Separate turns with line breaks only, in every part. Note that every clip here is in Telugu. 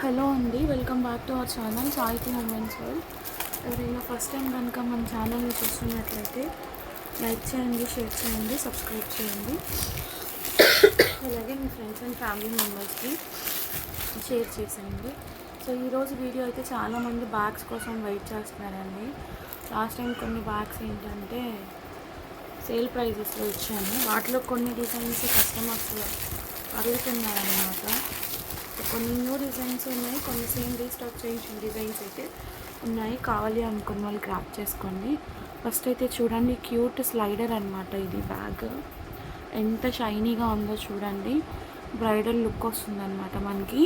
హలో అండి, welcome back to our channel సాహితీ మూమెంట్స్ వరల్డ్. ఎవరైనా ఫస్ట్ టైం కనుక మన ఛానల్ని చూస్తున్నట్లయితే లైక్ చేయండి, షేర్ చేయండి, సబ్స్క్రైబ్ చేయండి. అలాగే మీ ఫ్రెండ్స్ అండ్ ఫ్యామిలీ మెంబర్స్కి షేర్ చేసేయండి. సో ఈరోజు వీడియో అయితే చాలామంది బ్యాగ్స్ కోసం వెయిట్ చేస్తున్నారండి. లాస్ట్ టైం కొన్ని బ్యాగ్స్ ఏంటంటే సేల్ ప్రైజెస్లో ఇచ్చాను. వాటిలో కొన్ని డిజైన్స్ కస్టమర్స్ అడుగుతున్నారన్నమాట. కొన్ని న్యూ డిజైన్స్ ఉన్నాయి, కొన్ని సేమ్ రీస్టాక్ చేయించిన డిజైన్స్ అయితే ఉన్నాయి. కావాలి అనుకున్న వాళ్ళు గ్రాప్ చేసుకోండి. ఫస్ట్ అయితే చూడండి, క్యూట్ స్లైడర్ అనమాట. ఇది బ్యాగ్ ఎంత షైనీగా ఉందో చూడండి. బ్రైడల్ లుక్ వస్తుందన్నమాట. మనకి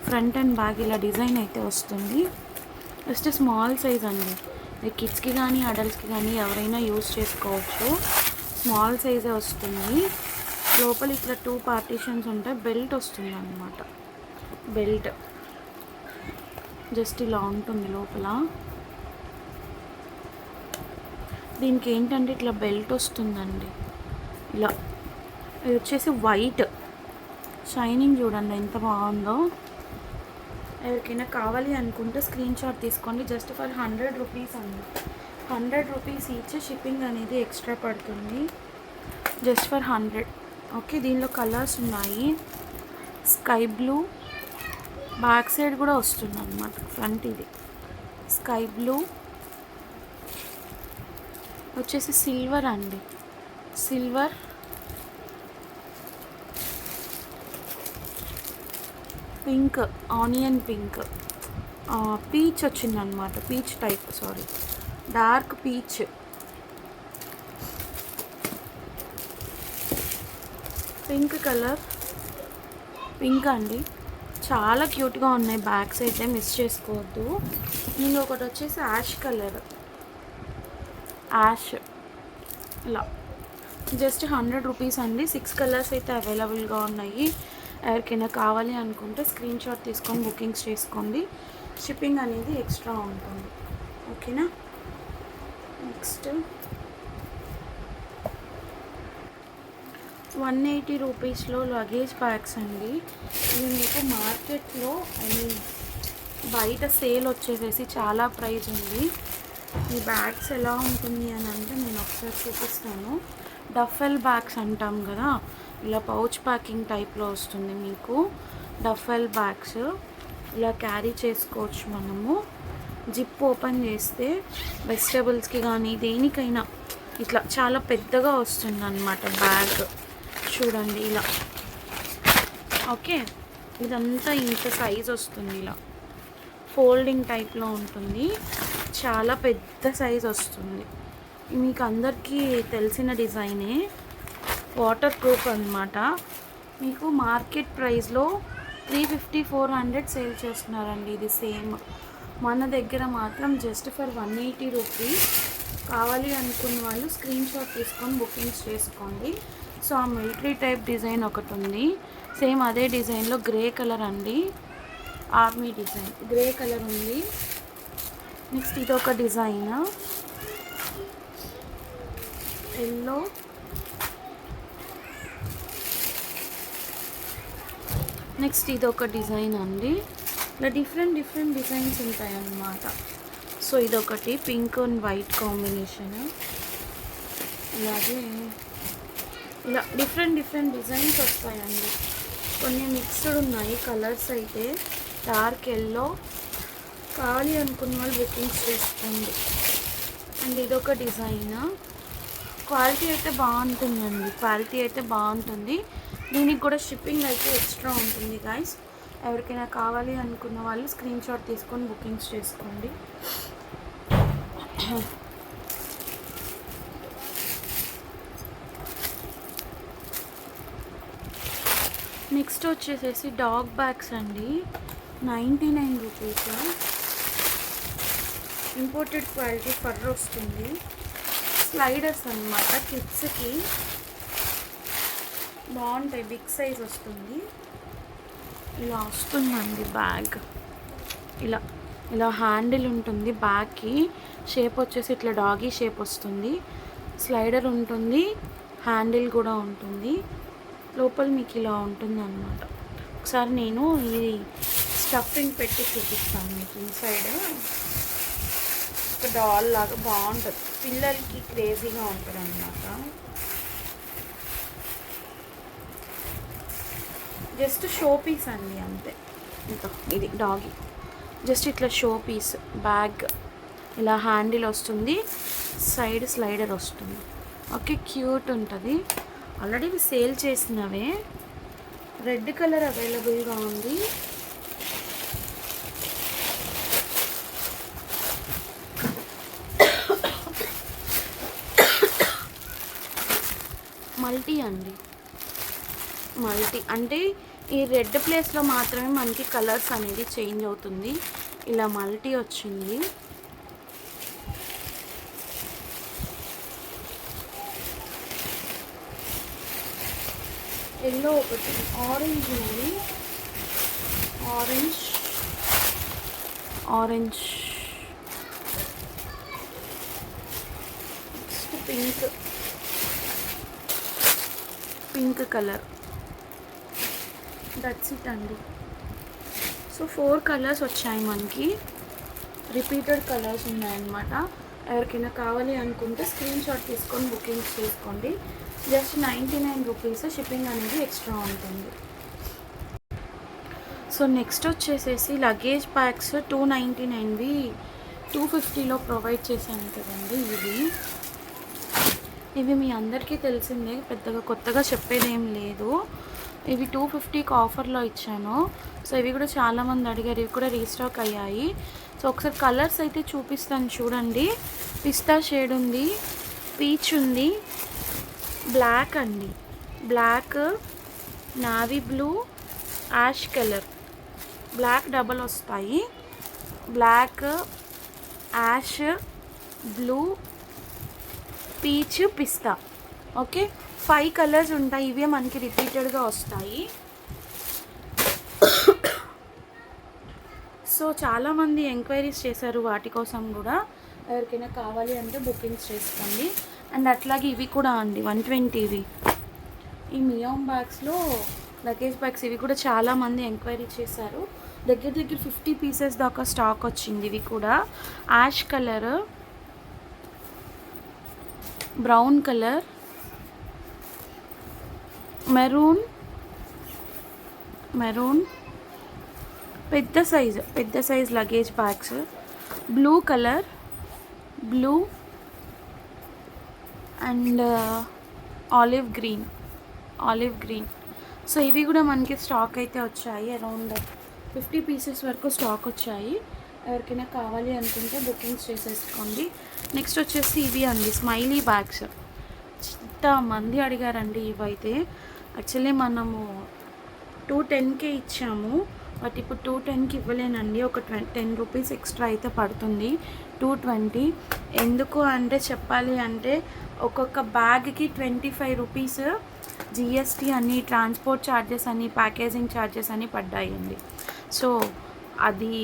ఫ్రంట్ అండ్ బ్యాగ్ ఇలా డిజైన్ అయితే వస్తుంది. జస్ట్ స్మాల్ సైజ్ అండి. కిడ్స్కి కానీ అడల్ట్స్కి కానీ ఎవరైనా యూజ్ చేసుకోవచ్చు. స్మాల్ సైజే వస్తుంది. లోపల ఇట్లా 2 పార్టీషన్స్ ఉంటాయి. బెల్ట్ వస్తుంది అన్నమాట. బెల్ట్ జస్ట్ ఇలా ఉంటుంది లోపల. దీనికి ఏంటంటే ఇట్లా బెల్ట్ వస్తుందండి. ఇలా ఇది వచ్చేసి వైట్ షైనింగ్ చూడండి ఎంత బాగుందో. ఎవరికైనా కావాలి అనుకుంటే స్క్రీన్ షాట్ తీసుకోండి. జస్ట్ ఫర్ 100 రూపీస్ అండి. 100 రూపీస్ ఈచ్. షిప్పింగ్ అనేది ఎక్స్ట్రా పడుతుంది. Just for 100. ఓకే, దీనిలో కలర్స్ ఉన్నాయి. స్కై బ్లూ, బ్యాక్ సైడ్ కూడా వస్తుంది అన్నమాట. ఫ్రంట్ ఇది స్కై బ్లూ వచ్చేసి సిల్వర్ అండి. Silver, pink, onion pink, peach వచ్చిందనమాట. Peach type, sorry dark peach, pink colour, pink అండి. చాలా క్యూట్గా ఉన్నాయి బ్యాగ్స్ అయితే, మిస్ చేసుకోవద్దు. నేను ఒకటి వచ్చేసి యాష్ కలర్, యాష్ ఇలా. జస్ట్ 100 రూపీస్ అండి. 6 కలర్స్ అయితే అవైలబుల్గా ఉన్నాయి. ఎవరికైనా కావాలి అనుకుంటే స్క్రీన్ షాట్ తీసుకొని బుకింగ్స్ చేసుకోండి. షిప్పింగ్ అనేది ఎక్స్ట్రా ఉంటుంది. ఓకేనా. నెక్స్ట్ 180 రూపీస్లో లగేజ్ బ్యాగ్స్ అండి. ఇది మీకు మార్కెట్లో బయట సేల్ వచ్చేసేసి చాలా ప్రైస్ ఉంది. ఈ బ్యాగ్స్ ఎలా ఉంటుంది అని అంటే నేను ఒకసారి చూపిస్తాను. డఫెల్ బ్యాగ్స్ అంటాం కదా, ఇలా పౌచ్ ప్యాకింగ్ టైప్లో వస్తుంది మీకు. డఫెల్ బ్యాగ్స్ ఇలా క్యారీ చేసుకోవచ్చు మనము. జిప్ ఓపెన్ చేస్తే వెజిటబుల్స్కి కానీ దేనికైనా ఇట్లా చాలా పెద్దగా వస్తుంది అన్నమాట బ్యాగ్. చూడండి ఇలా. ఓకే, ఇదంతా ఇంత సైజ్ వస్తుంది. ఇలా ఫోల్డింగ్ టైప్లో ఉంటుంది. చాలా పెద్ద సైజ్ వస్తుంది. మీకు అందరికీ తెలిసిన డిజైనే. వాటర్ ప్రూఫ్ అనమాట. మీకు మార్కెట్ ప్రైస్లో 350-400 సేల్ చేస్తున్నారండి. ఇది సేమ్. మన దగ్గర మాత్రం జస్ట్ ఫర్ 180 రూపీస్. కావాలి అనుకున్న వాళ్ళు స్క్రీన్ షాట్ తీసుకొని బుకింగ్స్ చేసుకోండి. సో ఆ మిలిటరీ టైప్ డిజైన్ ఒకటి ఉంది. సేమ్ అదే డిజైన్లో గ్రే కలర్ అండి. ఆర్మీ డిజైన్ గ్రే కలర్ ఉంది. నెక్స్ట్ ఇదొక డిజైన్ ఎల్లో, నెక్స్ట్ ఇదొక డిజైన్ అండి. ఇలా డిఫరెంట్ డిజైన్స్ ఉంటాయి అన్నమాట. సో ఇదొకటి పింక్ అండ్ వైట్ కాంబినేషన్. అలాగే ఇలా డిఫరెంట్ డిజైన్స్ వస్తాయండి. కొన్ని మిక్స్డ్ ఉన్నాయి కలర్స్ అయితే. Dark yellow. కావాలి అనుకున్న వాళ్ళు బుకింగ్స్ చేసుకోండి. అండ్ ఇదొక డిజైన్. క్వాలిటీ అయితే బాగుంటుందండి. క్వాలిటీ అయితే బాగుంటుంది. దీనికి కూడా షిప్పింగ్ అయితే ఎక్స్ట్రా ఉంటుంది గైస్. ఎవరికైనా కావాలి అనుకున్న వాళ్ళు స్క్రీన్ షాట్ తీసుకొని బుకింగ్స్ చేసుకోండి. నెక్స్ట్ వచ్చేసేసి డాగ్ బ్యాగ్స్ అండి. 99 రూపీస్. ఇంపోర్టెడ్ క్వాలిటీ ఫర్ వస్తుంది. స్లైడర్స్ అన్నమాట. కిడ్స్కి బాగుంటాయి. బిగ్ సైజ్ వస్తుంది. ఇలా వస్తుందండి బ్యాగ్. ఇలా ఇలా హ్యాండిల్ ఉంటుంది బ్యాగ్కి. షేప్ వచ్చేసి ఇట్లా డాగీ షేప్ వస్తుంది. స్లైడర్ ఉంటుంది, హ్యాండిల్ కూడా ఉంటుంది. లోపల మీకు ఇలా ఉంటుంది అన్నమాట. ఒకసారి నేను ఈ స్టఫింగ్ పెట్టి చూపిస్తాను మీకు. ఇన్సైడ్ ఒక డాల్ లాగా బాగుంటుంది, పిల్లలకి క్రేజీగా ఉంటుంది అన్నమాట. జస్ట్ షో పీస్ అండి అంతే. ఇంకా ఇది డాగి జస్ట్ ఇట్లా షో పీస్. బ్యాగ్ ఇలా హ్యాండిల్ వస్తుంది, సైడ్ స్లైడర్ వస్తుంది. ఓకే, క్యూట్ ఉంటుంది. ఆల్రెడీ ఇవి సేల్ చేసినవే. రెడ్ కలర్ అవైలబుల్గా ఉంది. మల్టీ అండి, మల్టీ అంటే ఈ రెడ్ ప్లేస్లో మాత్రమే మనకి కలర్స్ అనేది చేంజ్ అవుతుంది. ఇలా మల్టీ వచ్చింది. ఎల్లో ఒకటి, ఆరెంజ్ ఉంది, orange orange, pink, pink colour. That's it అండి. సో 4 కలర్స్ వచ్చాయి మనకి. రిపీటెడ్ కలర్స్ ఉన్నాయన్నమాట. ఎవరికైనా కావాలి అనుకుంటే స్క్రీన్ షాట్ తీసుకొని బుకింగ్ చేసుకోండి. జస్ట్ 99 రూపీస్ షిప్పింగ్ అనేది ఎక్స్ట్రా ఉంటుంది. సో నెక్స్ట్ వచ్చేసేసి లగేజ్ ప్యాక్స్ 299వి 250లో ప్రొవైడ్ చేశాను కదండి. ఇవి మీ అందరికీ తెలిసిందే, పెద్దగా కొత్తగా చెప్పేది ఏం లేదు. ఇవి 250కి ఆఫర్లో ఇచ్చాను. సో ఇవి కూడా చాలామంది అడిగారు, ఇవి కూడా రీస్టాక్ అయ్యాయి. సో ఒకసారి కలర్స్ అయితే చూపిస్తాను చూడండి. పిస్తా షేడ్ ఉంది, పీచ్ ఉంది, బ్లాక్ అండి, black, navy blue, ash colour. Black double వస్తాయి, black, ash, blue, peach, pista. Okay, 5 colours ఉంటాయి. ఇవే మనకి రిపీటెడ్గా వస్తాయి. సో చాలామంది ఎంక్వైరీస్ చేశారు వాటి కోసం కూడా. ఎవరికైనా కావాలి అంటే బుకింగ్స్ చేసుకోండి. అండ్ అట్లాగే ఇవి కూడా అండి 120వి ఈ మియామ్ బ్యాగ్స్లో లగేజ్ బ్యాగ్స్. ఇవి కూడా చాలామంది ఎంక్వైరీ చేశారు. దగ్గర 50 పీసెస్ దాకా స్టాక్ వచ్చింది. ఇవి కూడా ash colour, brown colour, maroon, పెద్ద size luggage bags, blue colour, blue and olive green. So ఇవి కూడా మనకి స్టాక్ అయితే వచ్చాయి. అరౌండ్ 50 పీసెస్ వరకు స్టాక్ వచ్చాయి. ఎవరికైనా కావాలి అనుకుంటే బుకింగ్స్ చేసేసుకోండి. నెక్స్ట్ వచ్చేసి ఇవి అండి స్మైలీ బ్యాగ్స్. మంది అడిగారండి ఇవైతే. యాక్చువల్లీ మనము 210కే ఇచ్చాము, బట్ ఇప్పుడు 210కి ఇవ్వలేనండి. ఒక 10 రూపీస్ ఎక్స్ట్రా అయితే పడుతుంది, 220. ఎందుకు అంటే చెప్పాలి అంటే ఒక్కొక్క బ్యాగ్కి 25 రూపీస్ జిఎస్టీ అని, ట్రాన్స్పోర్ట్ ఛార్జెస్ అని, ప్యాకేజింగ్ ఛార్జెస్ అని పడ్డాయండి. సో అది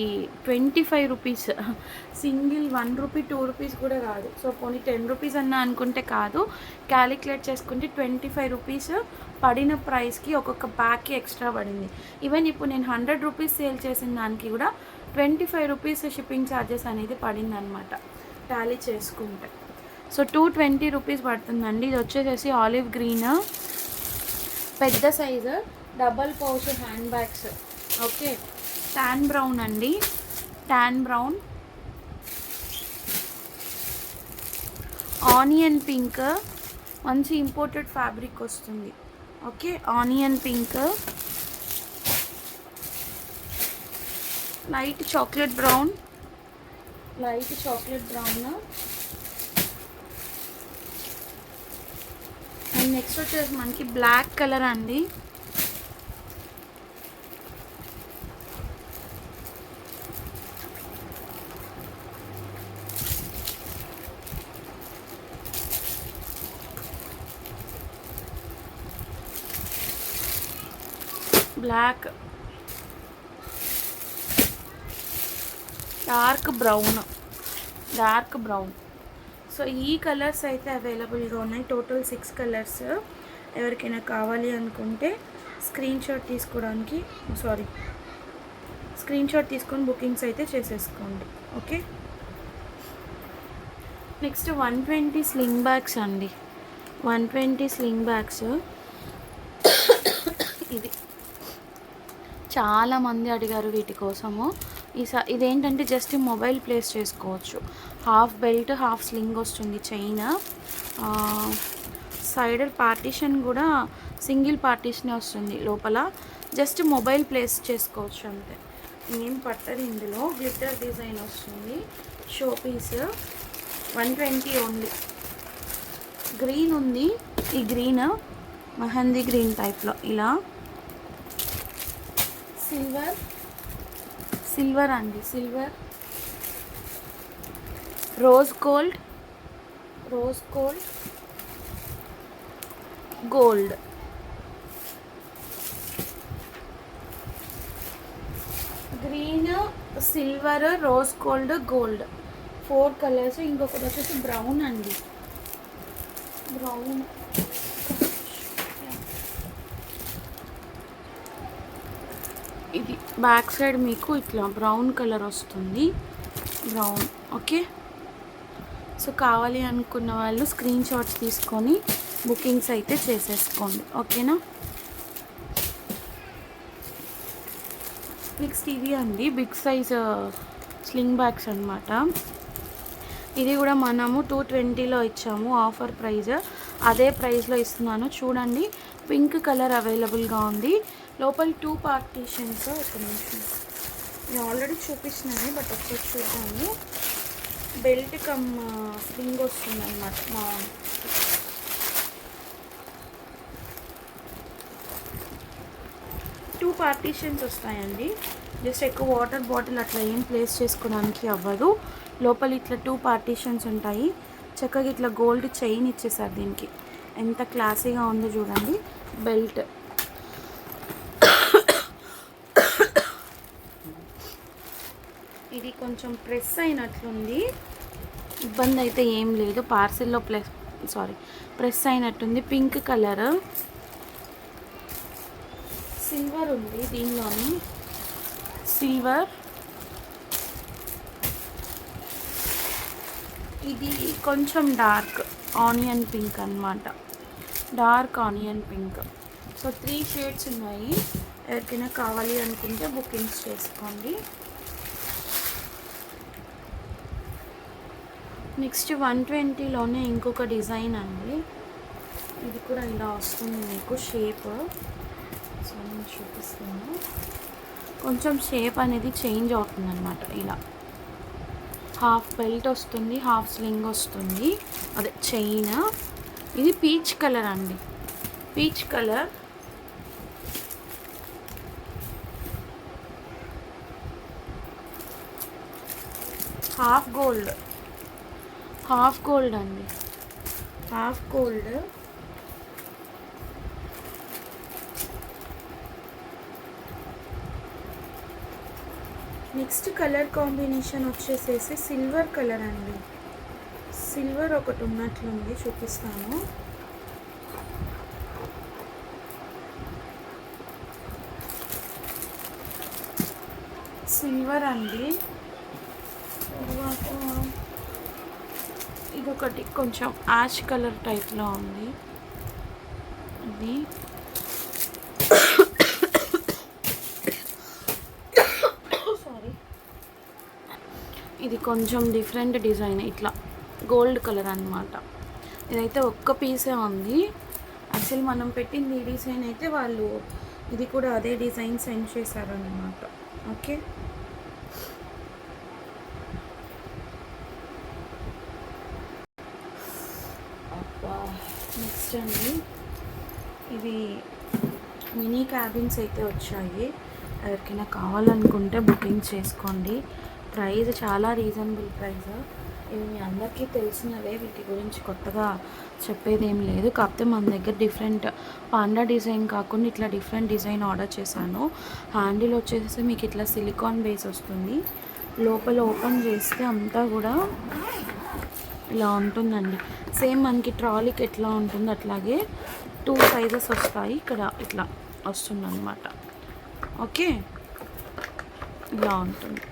25 రూపీస్, సింగిల్ 1 రూపీ 2 రూపీస్ కూడా కాదు. సో పోనీ 10 రూపీస్ అన్నా అనుకుంటే కాదు, క్యాలిక్యులేట్ చేసుకుంటే 25 రూపీస్ పడిన ప్రైస్కి ఒక్కొక్క బ్యాగ్కి ఎక్స్ట్రా పడింది. ఈవెన్ ఇప్పుడు నేను 100 రూపీస్ సేల్ చేసిన దానికి కూడా 25 రూపీస్ షిప్పింగ్ ఛార్జెస్ అనేది పడింది అనమాట టాలీ చేసుకుంటే. సో 220 రూపీస్ పడుతుందండి. ఇది వచ్చేసేసి ఆలివ్ గ్రీన్, పెద్ద size double pouch hand bags. Okay, tan brown అండి, ట్యాన్ బ్రౌన్, ఆనియన్ పింక్, మంచి ఇంపోర్టెడ్ ఫ్యాబ్రిక్ వస్తుంది. Okay, onion pink, light chocolate brown, and next వచ్చేసి మనకి బ్లాక్ కలర్ అండి. Black, dark brown. సో ఈ కలర్స్ అయితే అవైలబుల్గా ఉన్నాయి. Total 6 colours. ఎవరికైనా కావాలి అనుకుంటే స్క్రీన్ షాట్ స్క్రీన్ షాట్ తీసుకొని బుకింగ్స్ అయితే చేసేసుకోండి. ఓకే, నెక్స్ట్ 120 స్లింగ్ బ్యాగ్స్ అండి. 120 స్లింగ్ బ్యాగ్స్ ఇది చాలామంది అడిగారు వీటి కోసము. ఇదేంటంటే జస్ట్ మొబైల్ ప్లేస్ చేసుకోవచ్చు. హాఫ్ బెల్ట్ హాఫ్ స్లింగ్ వస్తుంది. చైన్ సైడర్ పార్టీషన్ కూడా సింగిల్ పార్టీషనే వస్తుంది. లోపల జస్ట్ మొబైల్ ప్లేస్ చేసుకోవచ్చు అంతే, ఏం పట్టదు. ఇందులో గ్లిటర్ డిజైన్ వస్తుంది. Showpiece 120 only. గ్రీన్ ఉంది, ఈ గ్రీన్ మెహందీ గ్రీన్ టైప్లో ఇలా. సిల్వర్ అండి, silver. Rose gold gold. Green, silver, rose gold, gold 4 colours. ఇంకొకటి వచ్చేసి బ్రౌన్ అండి, బ్రౌన్. ఇది బ్యాక్ సైడ్ మీకు ఇట్లా బ్రౌన్ కలర్ వస్తుంది, బ్రౌన్. ఓకే, సో కావాలి అనుకున్న వాళ్ళు స్క్రీన్ షాట్స్ తీసుకొని బుకింగ్స్ అయితే చేసేసుకోండి. ఓకేనా. నెక్స్ట్ ఇవి అండి, బిగ్ సైజ్ స్లింగ్ బ్యాగ్స్ అనమాట. ఇది కూడా మనము 220లో ఇచ్చాము ఆఫర్ ప్రైస్. అదే ప్రైస్లో ఇస్తున్నాను. చూడండి, పింక్ కలర్ అవైలబుల్గా ఉంది. లోపల 2 పార్టీషన్స్. ఒక నిమిషం, నేను ఆల్రెడీ చూపిస్తున్నాను బట్ ఒకసారి చూద్దాము. బెల్ట్ కమ్ స్లింగ్ వస్తుంది అన్నమాట. 2 పార్టీషన్స్ వస్తాయండి. జస్ట్ ఎక్కువ వాటర్ బాటిల్ అట్లా ఏం ప్లేస్ చేసుకోవడానికి అవ్వదు. లోపల ఇట్లా 2 పార్టీషన్స్ ఉంటాయి. చక్కగా ఇట్లా గోల్డ్ చైన్ ఇచ్చేసారు దీనికి. ఎంత క్లాసీగా ఉందో చూడండి. బెల్ట్ ఇది కొంచెం ప్రెస్ అయినట్లుంది, ఇబ్బంది అయితే ఏం లేదు. పార్సిల్లో ప్రెస్ అయినట్టుంది. పింక్ కలర్, సిల్వర్ ఉంది దీనిలోని. సిల్వర్, ఇది కొంచెం డార్క్ ఆనియన్ పింక్ అన్నమాట. Dark onion pink. So 3 shades ఉన్నాయి. ఎవరికైనా కావాలి అనుకుంటే బుకింగ్స్ చేసుకోండి. నెక్స్ట్ 120లోనే ఇంకొక డిజైన్ అండి. ఇది కూడా ఇలా వస్తుంది మీకు షేప్. సో నేను చూపిస్తాను. కొంచెం షేప్ అనేది చేంజ్ అవుతుంది అన్నమాట. ఇలా హాఫ్ బెల్ట్ వస్తుంది, హాఫ్ స్లింగ్ వస్తుంది, అదే చైన్. ఇది పీచ్ కలర్ అండి, పీచ్ కలర్. హాఫ్ గోల్డ్ అండి, half gold. Next colour combination వచ్చేసేసి సిల్వర్ కలర్ అండి. సిల్వర్ ఒకటి ఉన్నట్లుంది, చూపిస్తాను. సిల్వర్ అండి. తర్వాత ఇదొకటి కొంచెం యాష్ కలర్ టైప్లో ఉంది. ఇది ఇది కొంచెం డిఫరెంట్ డిజైన్, ఇట్లా గోల్డ్ కలర్ అన్నమాట. ఇదైతే ఒక్క పీసే ఉంది. యాక్చువల్లీ మనం పెట్టింది ఈ డిజైన్ అయితే వాళ్ళు ఇది కూడా అదే డిజైన్ సెండ్ చేశారన్నమాట. ఓకే, నెక్స్ట్ అండి, ఇవి మినీ క్యాబిన్స్ అయితే వచ్చాయి. ఎవరికైనా కావాలనుకుంటే బుకింగ్ చేసుకోండి. ప్రైస్ చాలా రీజనబుల్ ప్రైస్. ఇవి మీ అందరికీ తెలిసినవే, వీటి గురించి కొత్తగా చెప్పేది ఏం లేదు. కాకపోతే మన దగ్గర డిఫరెంట్ పాండా డిజైన్ కాకుండా ఇట్లా డిఫరెంట్ డిజైన్ ఆర్డర్ చేశాను. హ్యాండిల్ వచ్చేసి మీకు ఇట్లా సిలికాన్ బేస్ వస్తుంది. లోపల ఓపెన్ చేస్తే అంతా కూడా ఇలా ఉంటుందండి. సేమ్ మనకి ట్రాలీకి ఎట్లా ఉంటుందో అట్లాగే 2 సైజెస్ వస్తాయి. ఇక్కడ ఇట్లా వస్తుందన్నమాట. ఓకే, ఇలా ఉంటుంది.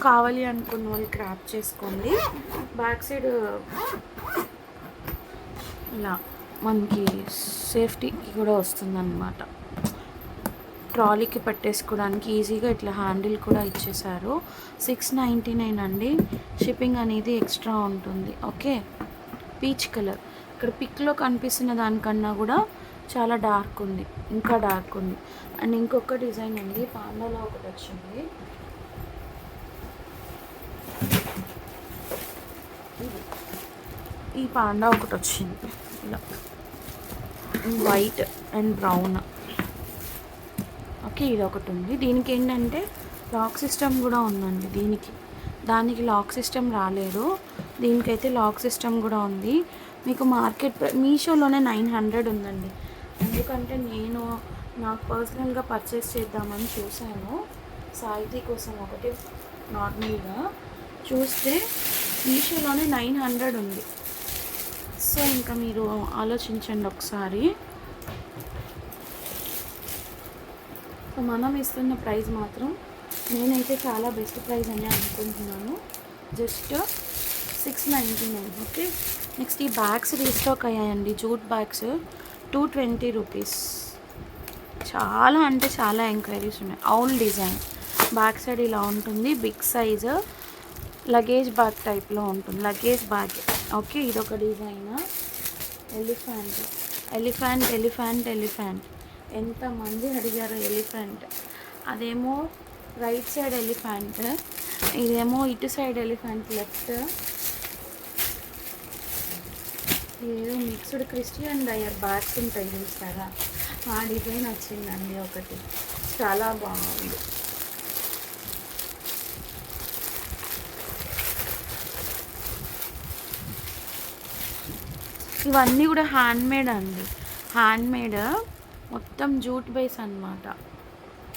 కావాలి అనుకున్న వాళ్ళు క్రాప్ చేసుకోండి. బ్యాక్ సైడ్ ఇలా మనకి సేఫ్టీకి కూడా వస్తుందన్నమాట. ట్రాలీకి పెట్టేసుకోవడానికి ఈజీగా ఇట్లా హ్యాండిల్ కూడా ఇచ్చేసారు. 699 అండి. షిప్పింగ్ అనేది ఎక్స్ట్రా ఉంటుంది. Okay, peach colour. ఇక్కడ పిక్లో కనిపిస్తున్న దానికన్నా కూడా చాలా డార్క్ ఉంది, ఇంకా డార్క్ ఉంది. అండ్ ఇంకొక డిజైన్ ఉంది, పాండాలో ఒకటి వచ్చింది. ఈ పాండా ఒకటి వచ్చింది ఇలా వైట్ అండ్ బ్రౌన్. ఓకే, ఇది ఒకటి ఉంది. దీనికి ఏంటంటే లాక్ సిస్టమ్ కూడా ఉందండి. దానికి లాక్ సిస్టమ్ రాలేదు, దీనికైతే లాక్ సిస్టమ్ కూడా ఉంది. మీకు మార్కెట్ మీషోలోనే 900 ఉందండి. ఎందుకంటే నేను నాకు పర్సనల్గా పర్చేస్ చేద్దామని చూశాను, సాయితీ కోసం ఒకటి నార్మల్గా చూస్తే మీషోలోనే 900 ఉంది. సో ఇంకా మీరు ఆలోచించండి ఒకసారి. మనం ఇస్తున్న ప్రైస్ మాత్రం నేనైతే చాలా బెస్ట్ ప్రైస్ అని అనుకుంటున్నాను. జస్ట్ 699. ఓకే, నెక్స్ట్ ఈ బ్యాగ్స్ రీస్టాక్ అయ్యాయండి. Jute bags 220 rupees. చాలా అంటే చాలా ఎంక్వైరీస్ ఉన్నాయి. ఆల్ డిజైన్ బ్యాక్ సైడ్ ఇలా ఉంటుంది. బిగ్ సైజు లగేజ్ బ్యాగ్ టైప్లో ఉంటుంది. Luggage bag. ఓకే, ఇదొక డిజైన్. ఎలిఫెంట్ ఎంతమంది అడిగారు ఎలిఫెంట్. అదేమో రైట్ సైడ్ ఎలిఫెంట్, ఇదేమో ఇటు సైడ్ ఎలిఫెంట్ లెఫ్ట్. ఏదో మిక్స్డ్ క్రిస్టియన్ డయర్ బ్యాగ్స్ ఉంటాయి చూస్తారా, ఆ డిజైన్ వచ్చిందండి ఒకటి. చాలా బాగుంది. ఇవన్నీ కూడా హ్యాండ్మేడ్ అండి. హ్యాండ్మేడ్ మొత్తం జూట్ బేస్ అన్నమాట.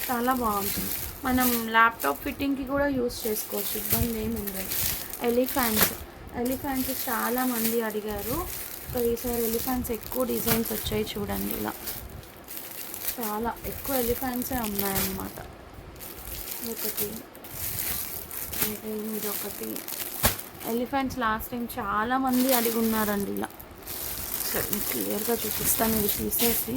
చాలా బాగుంటుంది. మనం ల్యాప్టాప్ ఫిట్టింగ్కి కూడా యూస్ చేసుకోవచ్చు, ఇబ్బంది ఏమి ఉండదు. ఎలిఫెంట్స్ చాలామంది అడిగారు. సో ఈసారి ఎలిఫెంట్స్ ఎక్కువ డిజైన్స్ వచ్చాయి చూడండి. ఇలా చాలా ఎక్కువ ఎలిఫెంట్సే ఉన్నాయన్నమాట. ఇదొకటి ఎలిఫెంట్స్ లాస్ట్ టైం చాలామంది అడిగి ఉన్నారండి. ఇలా సరే మీకు క్లియర్గా చూపిస్తాను. ఇవి తీసేసి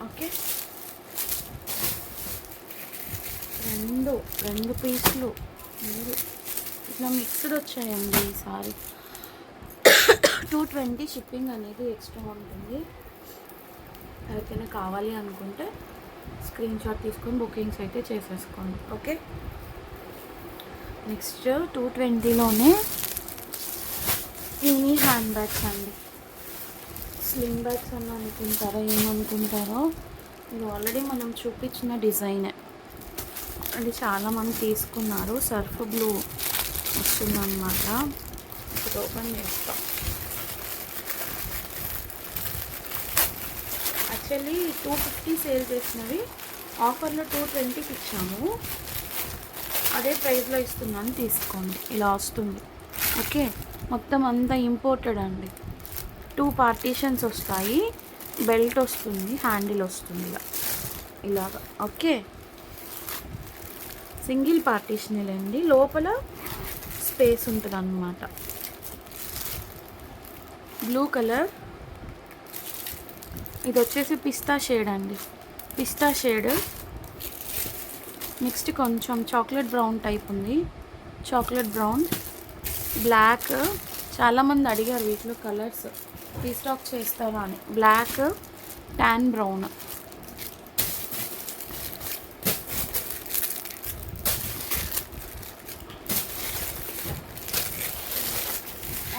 ఓకే, రెండు పీసులు ఇట్లా మిక్స్డ్ వచ్చాయండి ఈసారి. 220 షిప్పింగ్ అనేది ఎక్స్ట్రా ఉంటుంది. ఎవరికైనా కావాలి అనుకుంటే స్క్రీన్ షాట్ తీసుకొని బుకింగ్స్ అయితే చేసేసుకోండి. ఓకే, నెక్స్ట్ 220లోనే మినీ హ్యాండ్ బ్యాగ్స్ అండి. స్లింగ్ బ్యాగ్స్ అని అనుకుంటారో ఏమనుకుంటారో, ఇది ఆల్రెడీ మనం చూపించిన డిజైనే. అది చాలామంది తీసుకున్నారు. సర్ఫ్ బ్లూ వస్తుందన్నమాట. ఇప్పుడు ఓపెన్ చేస్తాం. యాక్చువల్లీ 250 సేల్ చేసినవి ఆఫర్లో 220కి ఇచ్చాము. అదే ప్రైస్లో ఇస్తున్నాను, తీసుకోండి. ఇలా వస్తుంది. ఓకే, మొత్తం అంతా ఇంపోర్టెడ్ అండి. 2 పార్టీషన్స్ వస్తాయి, బెల్ట్ వస్తుంది, హ్యాండిల్ వస్తుంది ఇలాగా. ఓకే, సింగిల్ పార్టీషన్లేండి, లోపల స్పేస్ ఉంటుంది అన్నమాట. Blue colour. ఇది వచ్చేసి పిస్తా షేడ్ అండి, పిస్తా షేడ్. నెక్స్ట్ కొంచెం చాక్లెట్ బ్రౌన్ టైప్ ఉంది, చాక్లెట్ బ్రౌన్. బ్లాక్ చాలామంది అడిగారు వీటిలో కలర్స్ రీస్టాక్ చేస్తారా అని. Black, tan brown.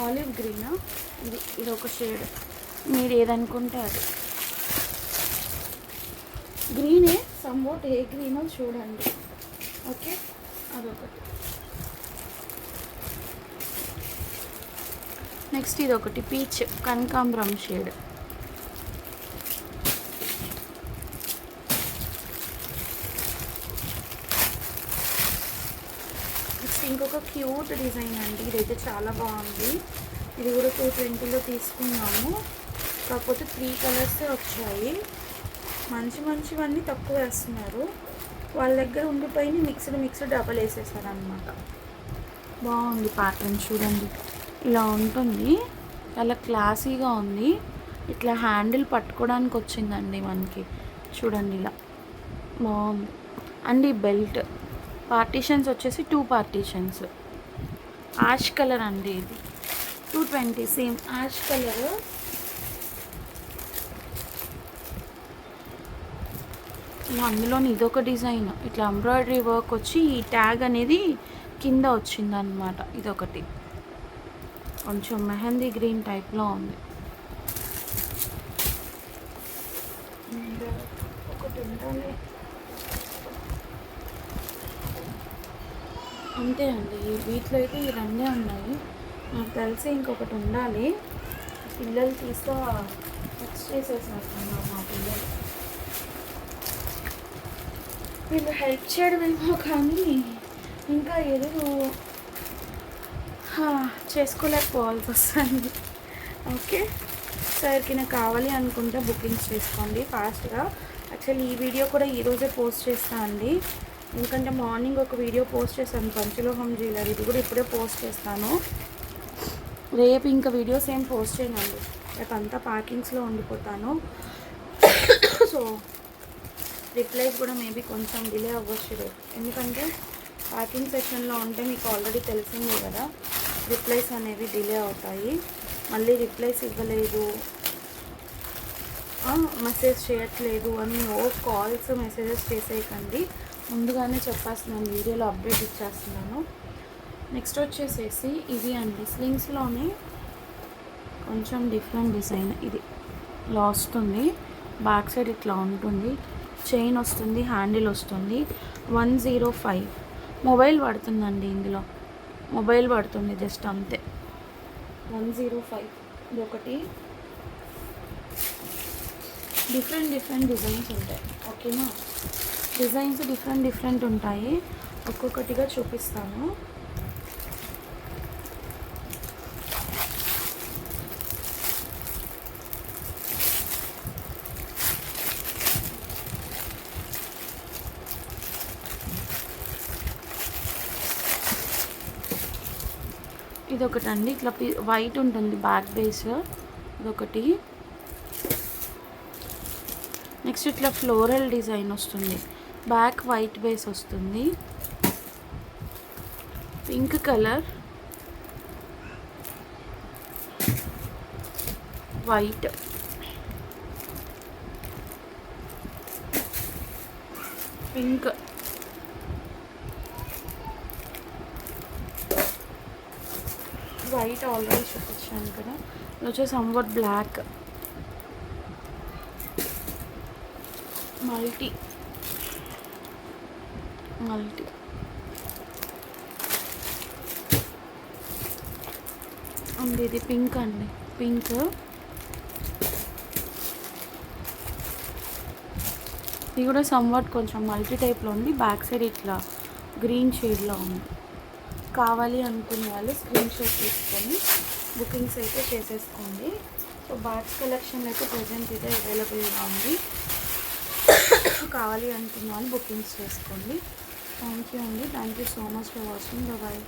Olive green. ఇది ఒక షేడ్, మీరు ఏదనుకుంటే అది. గ్రీనే సమ్వాట్, ఏ గ్రీనో చూడండి. ఓకే, అదొకటి. నెక్స్ట్ ఇది ఒకటి పీచ్ కనకాంబరం షేడ్. నెక్స్ట్ ఇంకొక క్యూట్ డిజైన్ అండి. ఇదైతే చాలా బాగుంది. ఇది కూడా 220లో తీసుకున్నాము. కాకపోతే 3 కలర్సే వచ్చాయి. మంచి మంచివన్నీ తక్కువ వేస్తున్నారు. వాళ్ళ దగ్గర ఉండిపోయి మిక్స్డ్ డబల్ వేసేసారు అనమాట. బాగుంది ప్యాటర్న్ చూడండి, ఇలా ఉంటుంది, చాలా క్లాసీగా ఉంది. ఇట్లా హ్యాండిల్ పట్టుకోవడానికి వచ్చిందండి మనకి, చూడండి ఇలా బాగుంది. అండ్ ఈ బెల్ట్ పార్టీషన్స్ వచ్చేసి 2 పార్టీషన్స్. యాష్ కలర్ అండి ఇది, 220 సేమ్ యాష్ కలర్. అందులోని ఇదొక డిజైన్, ఇట్లా ఎంబ్రాయిడరీ వర్క్ వచ్చి ఈ ట్యాగ్ అనేది కింద వచ్చిందనమాట. ఇదొకటి కొంచెం మెహందీ గ్రీన్ టైప్లో ఉంది. ఒకటి ఉండాలి అంతే అండి, వీటిలో అయితే ఈ రెండే ఉన్నాయి. నాకు తెలిసి ఇంకొకటి ఉండాలి. పిల్లలు తీసుకో ఫిక్స్ చేసేసినట్టున్నారు మా పిల్లలు. వీళ్ళు హెల్ప్ చేయడమేమో కానీ ఇంకా ఏదో చేసుకోలేకపోవాల్సి వస్తుంది. ఓకే, సార్కి నాకు కావాలి అనుకుంటే బుకింగ్స్ చేసుకోండి ఫాస్ట్గా. యాక్చువల్లీ ఈ వీడియో కూడా ఈరోజే పోస్ట్ చేస్తాను అండి, ఎందుకంటే మార్నింగ్ ఒక వీడియో పోస్ట్ చేశాను పంచలోహం జ్యువెలరీ, ఇది కూడా ఇప్పుడే పోస్ట్ చేస్తాను. రేపు ఇంకా వీడియోస్ ఏం పోస్ట్ చేయనండి, రేపు అంతా ప్యాకింగ్స్లో ఉండిపోతాను. సో రిప్లైస్ కూడా మేబీ కొంచెం డిలే అవ్వచ్చు రేపు, ఎందుకంటే ప్యాకింగ్ సెక్షన్లో ఉంటే మీకు ఆల్రెడీ తెలిసిందే కదా, రిప్లైస్ అనేవి డిలే అవుతాయి. మళ్ళీ రిప్లైస్ ఇవ్వలేదు, మెసేజ్ చేయట్లేదు అని కాల్స్ మెసేజెస్ చేసేయకండి, ముందుగానే చెప్పేస్తున్నాను, వీడియోలో అప్డేట్ ఇచ్చేస్తున్నాను. నెక్స్ట్ వచ్చేసేసి ఇవి అండి, స్లింగ్స్లోనే కొంచెం డిఫరెంట్ డిజైన్. ఇది ఇలా వస్తుంది, బ్యాక్ సైడ్ ఇట్లా ఉంటుంది, చైన్ వస్తుంది, హ్యాండిల్ వస్తుంది. 105 మొబైల్ పడుతుందండి, ఇందులో మొబైల్ పడుతుంది జస్ట్ అంతే. 105 ఇది ఒకటి. డిఫరెంట్ డిజైన్స్ ఉంటాయి, ఓకేనా? డిజైన్స్ డిఫరెంట్ ఉంటాయి, ఒక్కొక్కటిగా చూపిస్తాను. ఇదొకటి అండి, ఇట్లా వైట్ ఉంటుంది బ్యాక్ బేస్, ఇదొకటి. నెక్స్ట్ ఇట్లా ఫ్లోరల్ డిజైన్ వస్తుంది, బ్యాక్ వైట్ బేస్ వస్తుంది, pink colour, white, pink, white already చూపించాను కదా. ఇది వచ్చేసి సంవట్ బ్లాక్, మల్టీ అండి. ఇది పింక్ అండి, పింక్. ఇది కూడా సంవట్ కొంచెం మల్టీ టైప్లో ఉంది, బ్యాక్ సైడ్ ఇట్లా గ్రీన్ షేడ్లో ఉంది. కావాలి అనుకునే వాళ్ళు స్క్రీన్ షాట్ తీసుకొని బుకింగ్స్ అయితే చేసేసుకోండి. సో బ్యాగ్స్ కలెక్షన్ అయితే ప్రజెంట్ అయితే అవైలబుల్గా ఉంది, కావాలి అనుకున్న వాళ్ళు బుకింగ్స్ చేసుకోండి. థ్యాంక్ యూ అండి, thank you so much for watching. Bye.